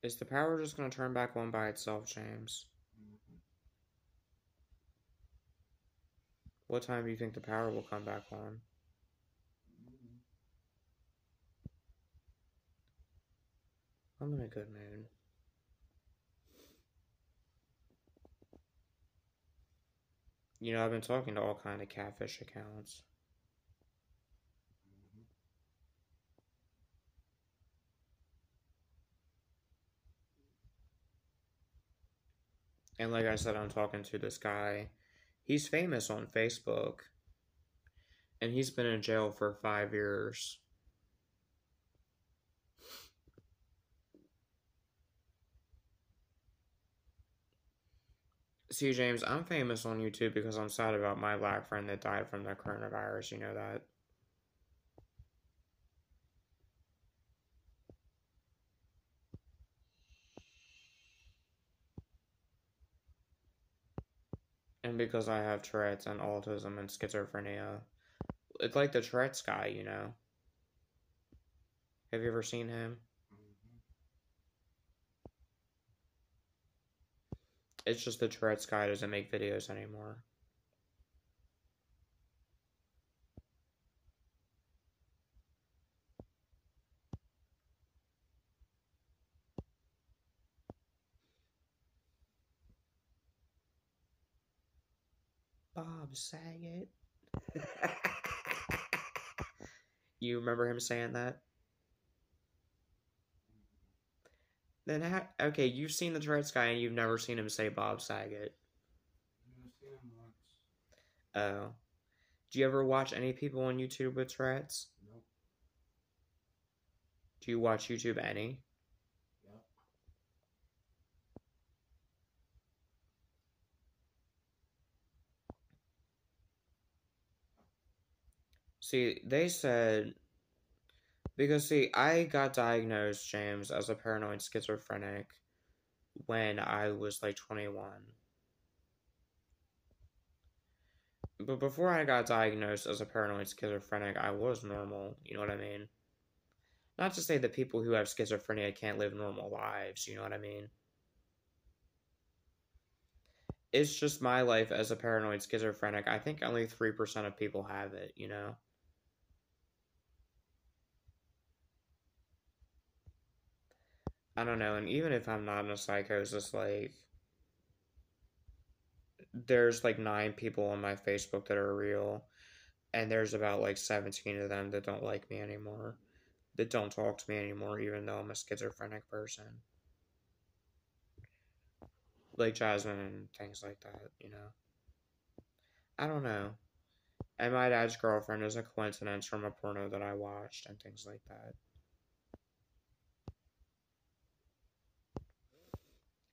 Is the power just gonna turn back on by itself, James? Mm-hmm. What time do you think the power will come back on? Mm-hmm. I'm in a good mood. You know, I've been talking to all kind of catfish accounts. Mm-hmm. And like I said, I'm talking to this guy. He's famous on Facebook, and he's been in jail for 5 years. See, James, I'm famous on YouTube because I'm sad about my black friend that died from the coronavirus. You know that? And because I have Tourette's and autism and schizophrenia. It's like the Tourette's guy, you know? Have you ever seen him? Mm-hmm. It's just the Tourette's guy doesn't make videos anymore. Bob Saget. You remember him saying that? Then okay, you've seen the Tourette's guy and you've never seen him say Bob Saget. I've seen him once. Oh. Do you ever watch any people on YouTube with Tourette's? Nope. Do you watch YouTube any? Yep. See, they said because see, I got diagnosed, James, as a paranoid schizophrenic when I was like 21. But before I got diagnosed as a paranoid schizophrenic, I was normal. You know what I mean? Not to say that people who have schizophrenia can't live normal lives. You know what I mean? It's just my life as a paranoid schizophrenic. I think only 3% of people have it, you know? I don't know. And even if I'm not in a psychosis, like, there's like 9 people on my Facebook that are real. And there's about like 17 of them that don't like me anymore. That don't talk to me anymore, even though I'm a schizophrenic person. Like Jasmine and things like that, you know? I don't know. And my dad's girlfriend is a coincidence from a porno that I watched and things like that.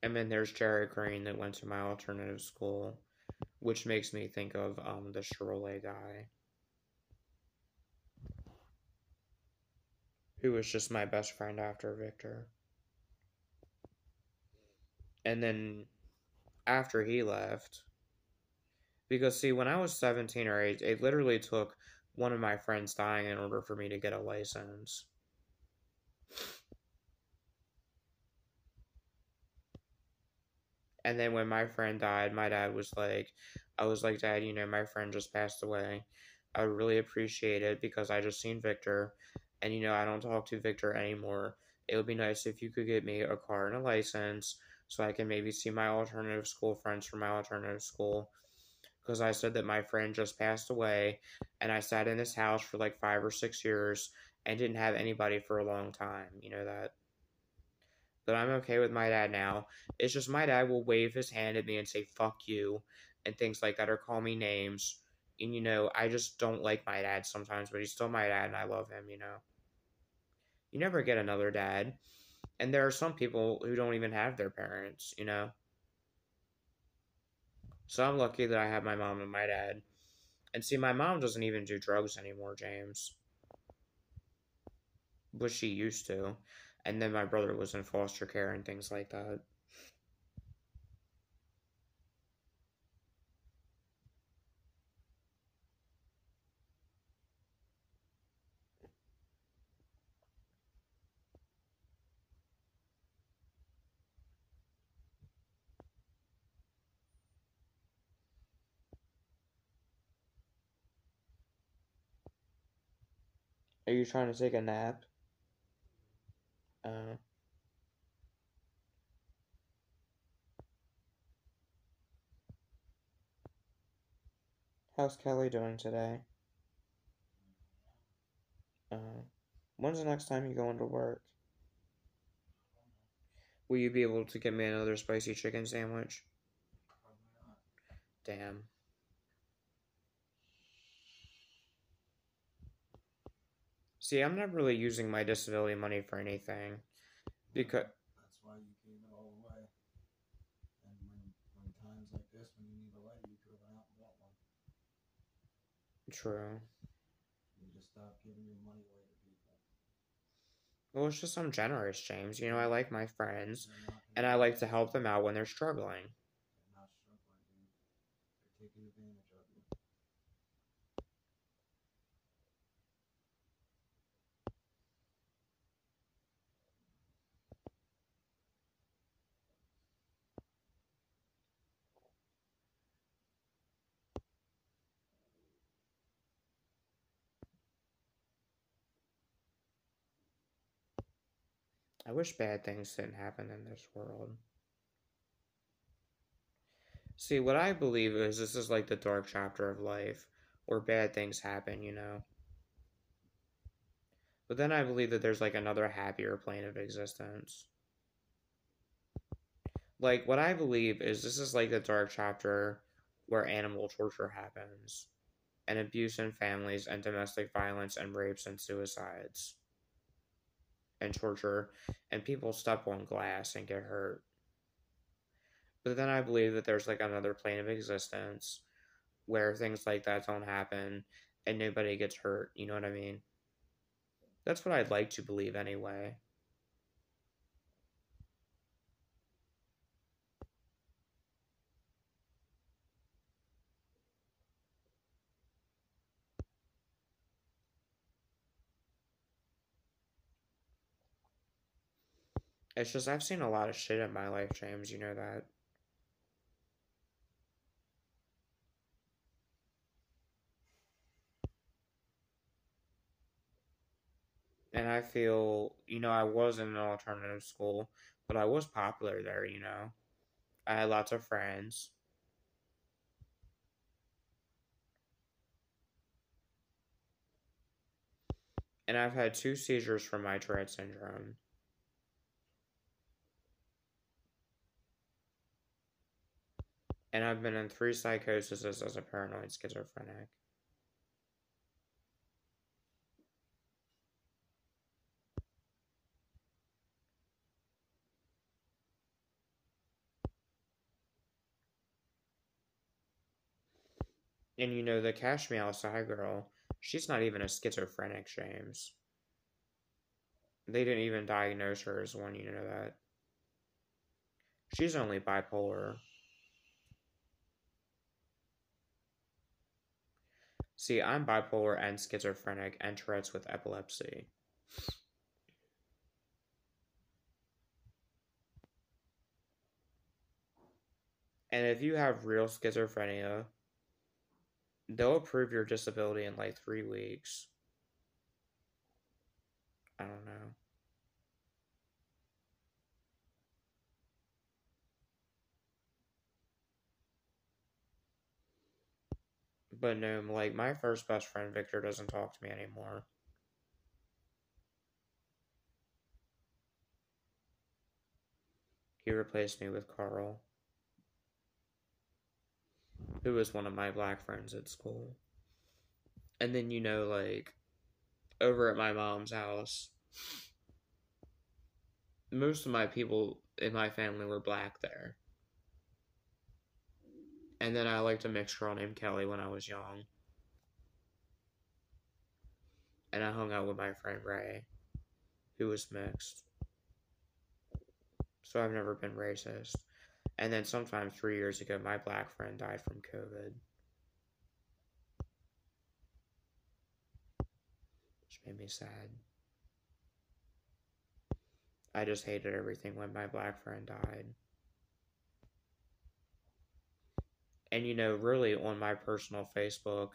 And then there's Jerry Green that went to my alternative school, which makes me think of the Shirley guy, who was just my best friend after Victor. And then after he left, because see, when I was 17 or 8, it literally took one of my friends dying in order for me to get a license. And then when my friend died, my dad was like, I was like, Dad, you know, my friend just passed away. I would really appreciate it because I just seen Victor. And, you know, I don't talk to Victor anymore. It would be nice if you could get me a car and a license so I can maybe see my alternative school friends from my alternative school. Because I said that my friend just passed away and I sat in this house for like 5 or 6 years and didn't have anybody for a long time. You know that? But I'm okay with my dad now. It's just my dad will wave his hand at me and say "fuck you" and things like that, or call me names. And you know, I just don't like my dad sometimes, but he's still my dad, and I love him. You know, you never get another dad, and there are some people who don't even have their parents. You know, so I'm lucky that I have my mom and my dad. And see, my mom doesn't even do drugs anymore, James, but she used to. And then my brother was in foster care and things like that. Are you trying to take a nap? Uh, how's Kelly doing today? Uh, when's the next time you go into work? Will you be able to get me another spicy chicken sandwich? Probably not. Damn. See, I'm not really using my disability money for anything. Because. That's why you gave it all away. And when times like this, when you need a light, you could have went out and bought one. True. You just stop giving your money away to people. Well, it's just I'm generous, James. You know, I like my friends, They're not and gonna I do like that. to help them out when they're struggling. They're not struggling, dude. They're taking advantage of you. I wish bad things didn't happen in this world. See, what I believe is this is like the dark chapter of life where bad things happen, you know? But then I believe that there's like another happier plane of existence. Like, what I believe is this is like the dark chapter where animal torture happens, and abuse in families, and domestic violence, and rapes, and suicides, and torture, and people step on glass and get hurt. But then I believe that there's like another plane of existence where things like that don't happen and nobody gets hurt. You know what I mean? That's what I'd like to believe anyway. It's just I've seen a lot of shit in my life, James. You know that. And I feel, you know, I was in an alternative school, but I was popular there, you know. I had lots of friends. And I've had 2 seizures from my Tourette syndrome. And I've been in 3 psychoses as a paranoid schizophrenic. And you know, the Cash Me Outside girl, she's not even a schizophrenic, James. They didn't even diagnose her as one, you know that. She's only bipolar. See, I'm bipolar and schizophrenic and Tourette's with epilepsy. And if you have real schizophrenia, they'll approve your disability in like 3 weeks. I don't know. But no, like my first best friend Victor doesn't talk to me anymore. He replaced me with Carl, who was one of my black friends at school. And then, you know, like over at my mom's house, most of my people in my family were black there. And then I liked a mixed girl named Kelly when I was young. And I hung out with my friend Ray, who was mixed. So I've never been racist. And then sometime 3 years ago, my black friend died from COVID, which made me sad. I just hated everything when my black friend died. And you know, really on my personal Facebook,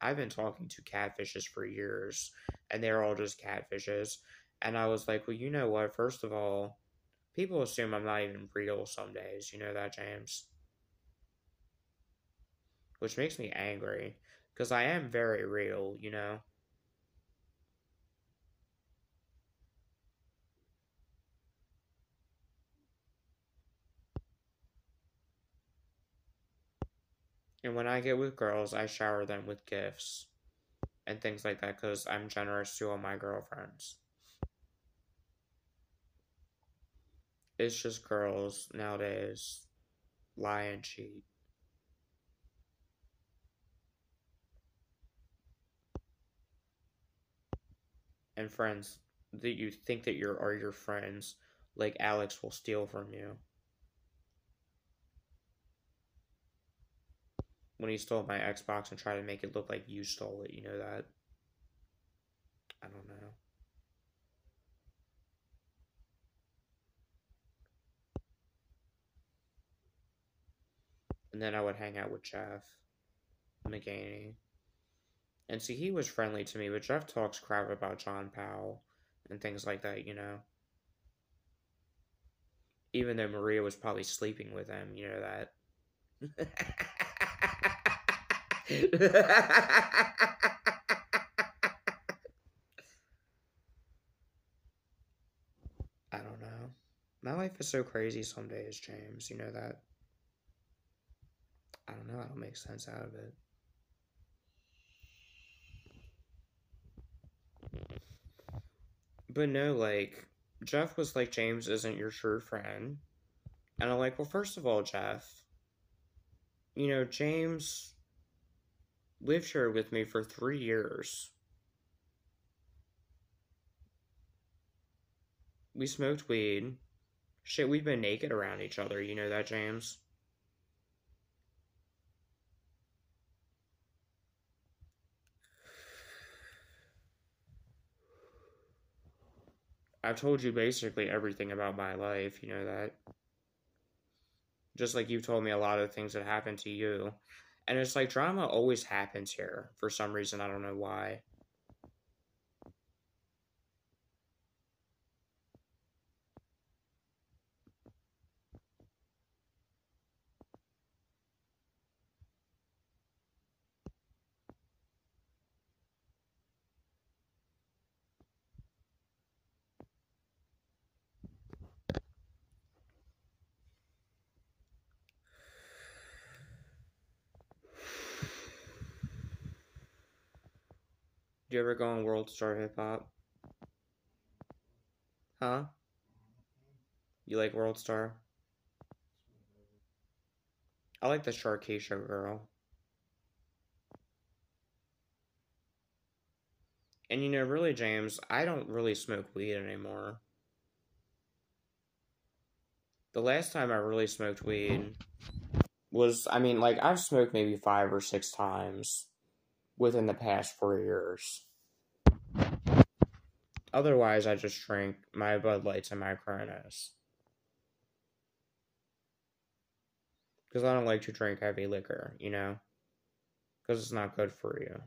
I've been talking to catfishes for years, and they're all just catfishes. And I was like, well, you know what? First of all, people assume I'm not even real some days. You know that, James? Which makes me angry because I am very real, you know? And when I get with girls, I shower them with gifts and things like that because I'm generous to all my girlfriends. It's just girls nowadays lie and cheat. And friends that you think that are your friends, like Alex, will steal from you. When he stole my Xbox and tried to make it look like you stole it, you know that? I don't know. And then I would hang out with Jeff McGaney. And see, he was friendly to me, but Jeff talks crap about John Powell and things like that, you know? Even though Maria was probably sleeping with him, you know that? I don't know. My life is so crazy some days, James. You know that? I don't know. I don't make sense out of it. But no, like, Jeff was like, James isn't your true friend. And I'm like, well, first of all, Jeff, you know, James lived here with me for 3 years. We smoked weed. Shit, we've been naked around each other. You know that, James? I've told you basically everything about my life. You know that? Just like you've told me a lot of things that happened to you. And it's like drama always happens here for some reason. I don't know why. Do you ever go on World Star Hip Hop? Huh? You like World Star? I like the Sharkeisha girl. And you know, really, James, I don't really smoke weed anymore. The last time I really smoked weed was, I mean, like, I've smoked maybe 5 or 6 times within the past 4 years. Otherwise, I just drink my Bud Lights and my Coronas. Because I don't like to drink heavy liquor, you know? Because it's not good for you.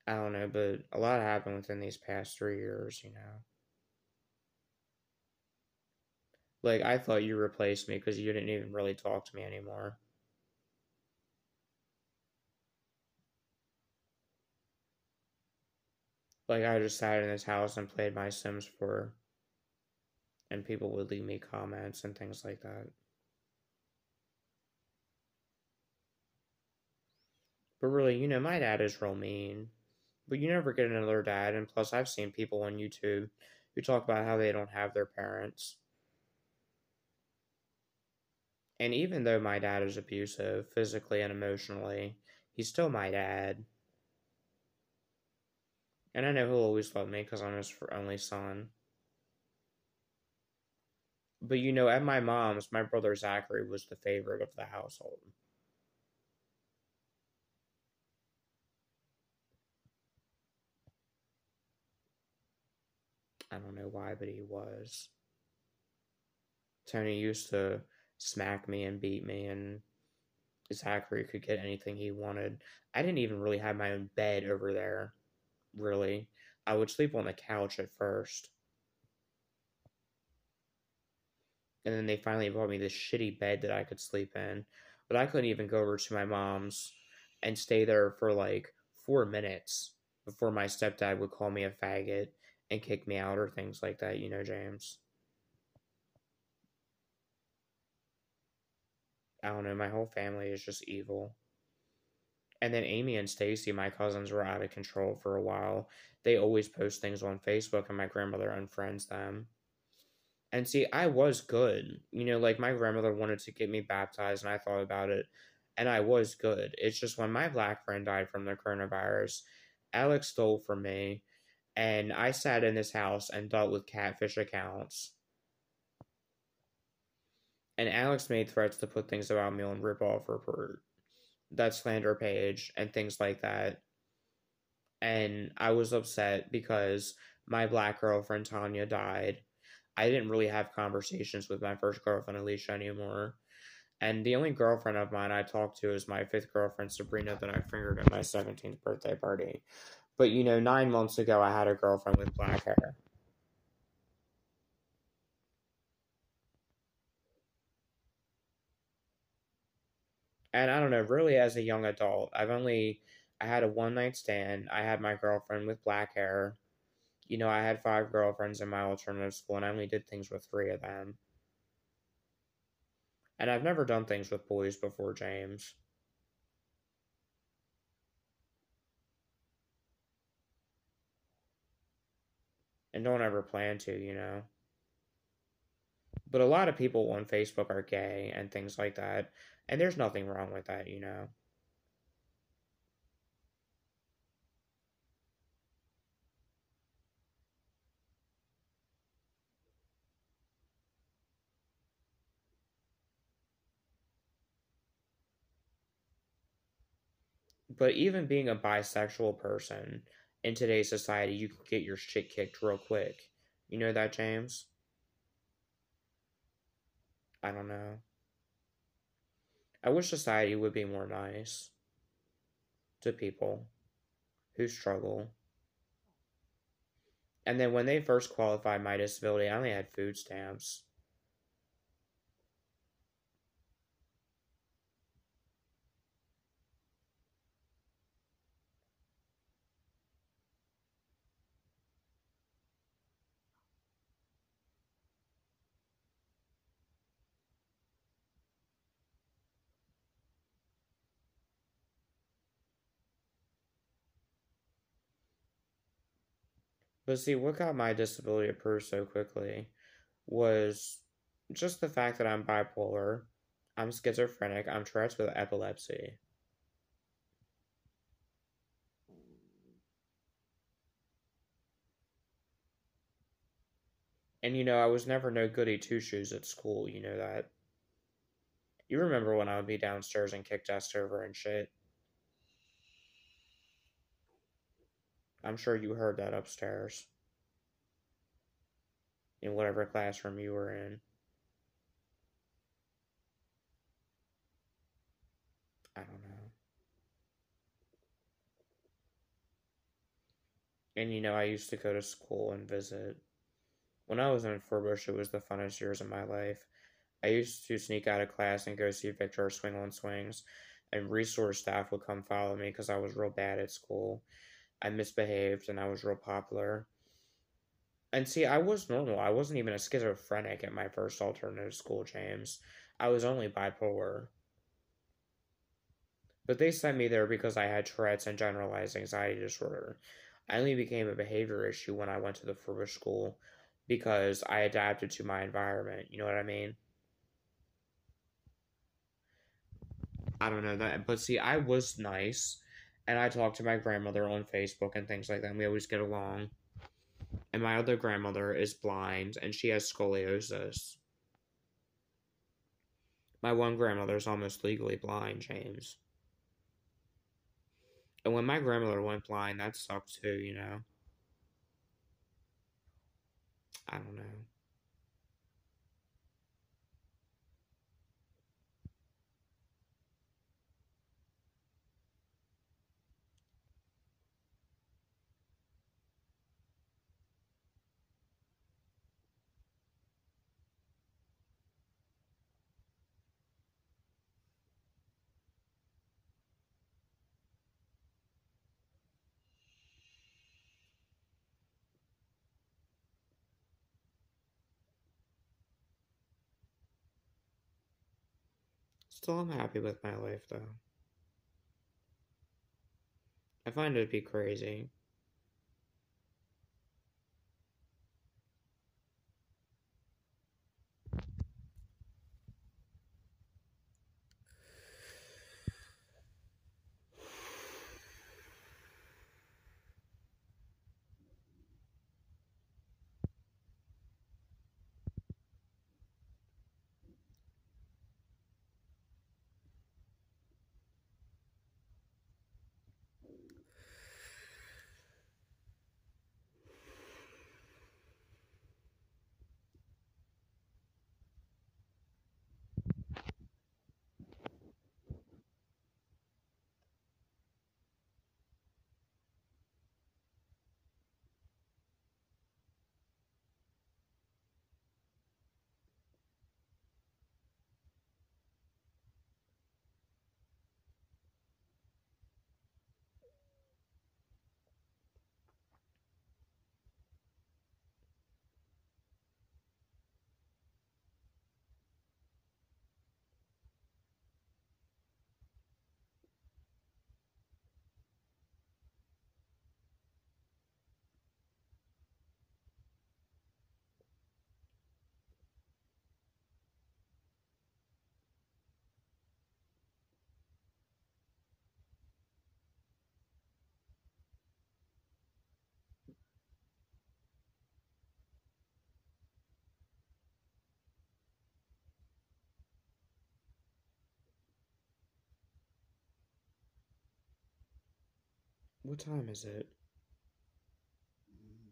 I don't know, but a lot happened within these past 3 years, you know? Like, I thought you replaced me because you didn't even really talk to me anymore. Like, I just sat in this house and played my Sims 4, and people would leave me comments and things like that. But really, you know, my dad is real mean. But you never get another dad, and plus, I've seen people on YouTube who talk about how they don't have their parents. And even though my dad is abusive, physically and emotionally, he's still my dad. And I know he'll always love me because I'm his only son. But you know, at my mom's, my brother Zachary was the favorite of the household. I don't know why, but he was. Tony used to smack me and beat me, and Zachary could get anything he wanted. I didn't even really have my own bed over there, really. I would sleep on the couch at first. And then they finally bought me this shitty bed that I could sleep in. But I couldn't even go over to my mom's and stay there for like 4 minutes before my stepdad would call me a faggot and kick me out or things like that, you know, James. I don't know, my whole family is just evil. And then Amy and Stacy, my cousins, were out of control for a while. They always post things on Facebook, and my grandmother unfriends them. And see, I was good. You know, like my grandmother wanted to get me baptized, and I thought about it, and I was good. It's just when my black friend died from the coronavirus, Alex stole from me, and I sat in this house and dealt with catfish accounts. And Alex made threats to put things about me on Rip Off Report, that slander page, and things like that. And I was upset because my black girlfriend Tanya died. I didn't really have conversations with my first girlfriend Alicia anymore. And the only girlfriend of mine I talk to is my fifth girlfriend Sabrina that I fingered at my 17th birthday party. But you know, 9 months ago I had a girlfriend with black hair. And I don't know, really as a young adult, I had a one night stand. I had my girlfriend with black hair. You know, I had 5 girlfriends in my alternative school, and I only did things with 3 of them. And I've never done things with boys before, James. And don't ever plan to, you know. But a lot of people on Facebook are gay and things like that. And there's nothing wrong with that, you know. But even being a bisexual person in today's society, you can get your shit kicked real quick. You know that, James? I don't know. I wish society would be more nice to people who struggle. And then when they first qualified my disability, I only had food stamps. But see, what got my disability approved so quickly was just the fact that I'm bipolar, I'm schizophrenic, I'm Tourette's with epilepsy. And you know, I was never no goody two shoes at school, you know that. You remember when I would be downstairs and kick desks over and shit? I'm sure you heard that upstairs in whatever classroom you were in. I don't know. And you know, I used to go to school and visit. When I was in Furbush, it was the funnest years of my life. I used to sneak out of class and go see Victor swing on swings, and resource staff would come follow me because I was real bad at school. I misbehaved and I was real popular. And see, I was normal. I wasn't even a schizophrenic at my first alternative school, James. I was only bipolar. But they sent me there because I had Tourette's and generalized anxiety disorder. I only became a behavior issue when I went to the Furbush school because I adapted to my environment. You know what I mean? I don't know that. But see, I was nice. And I talked to my grandmother on Facebook and things like that. And we always get along. And my other grandmother is blind and she has scoliosis. My one grandmother is almost legally blind, James. And when my grandmother went blind, that sucked too, you know? I don't know. Still, I'm happy with my life, though. I find it to be crazy. What time is it? Mm.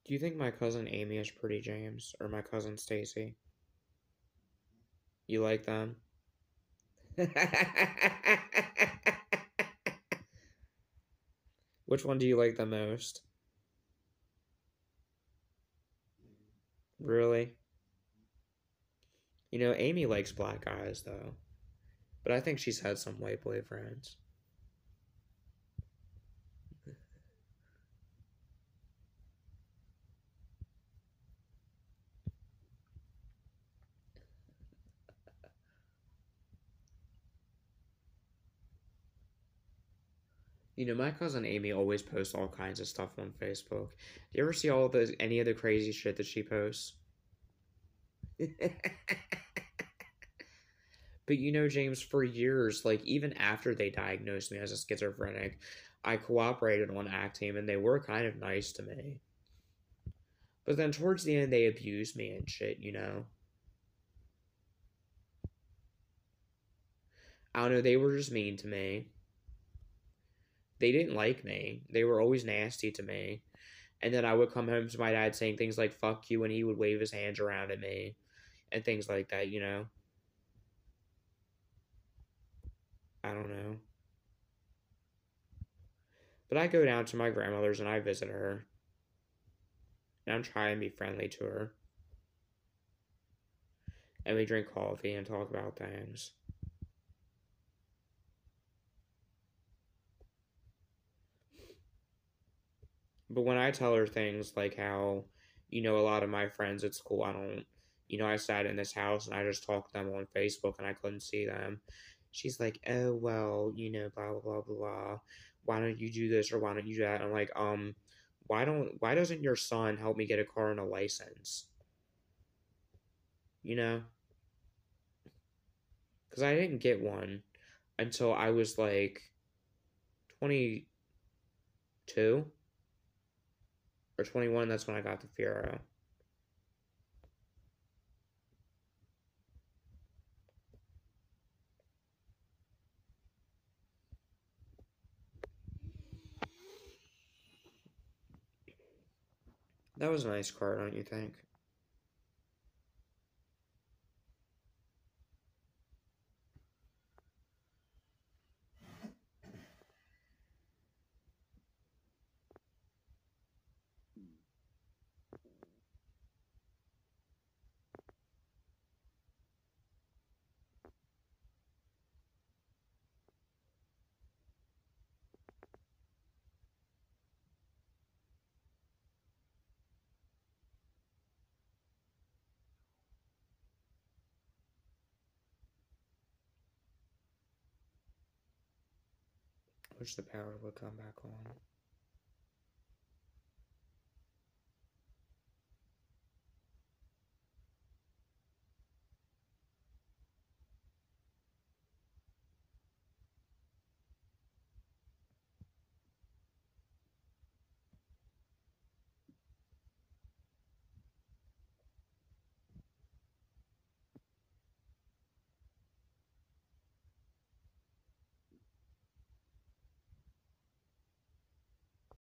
Do you think my cousin Amy is pretty, James? Or my cousin Stacy? You like them? Which one do you like the most? Really? You know, Amy likes black guys, though. But I think she's had some white boyfriends. You know, my cousin Amy always posts all kinds of stuff on Facebook. Do you ever see any of the crazy shit that she posts? But you know, James, for years, like even after they diagnosed me as a schizophrenic, I cooperated on Actame and they were kind of nice to me. But then towards the end, they abused me and shit, you know? I don't know, they were just mean to me. They didn't like me. They were always nasty to me. And then I would come home to my dad saying things like fuck you, and he would wave his hands around at me and things like that, you know? I don't know. But I go down to my grandmother's and I visit her. And I'm trying to be friendly to her. And we drink coffee and talk about things. But when I tell her things like how, you know, a lot of my friends at school, I don't, you know, I sat in this house and I just talked to them on Facebook and I couldn't see them. She's like, oh, well, you know, blah, blah, blah, blah. Why don't you do this or why don't you do that? And I'm like, why doesn't your son help me get a car and a license? You know? Because I didn't get one until I was like 22 or 21. That's when I got the Fiero. That was a nice car, don't you think? wish the power would come back on.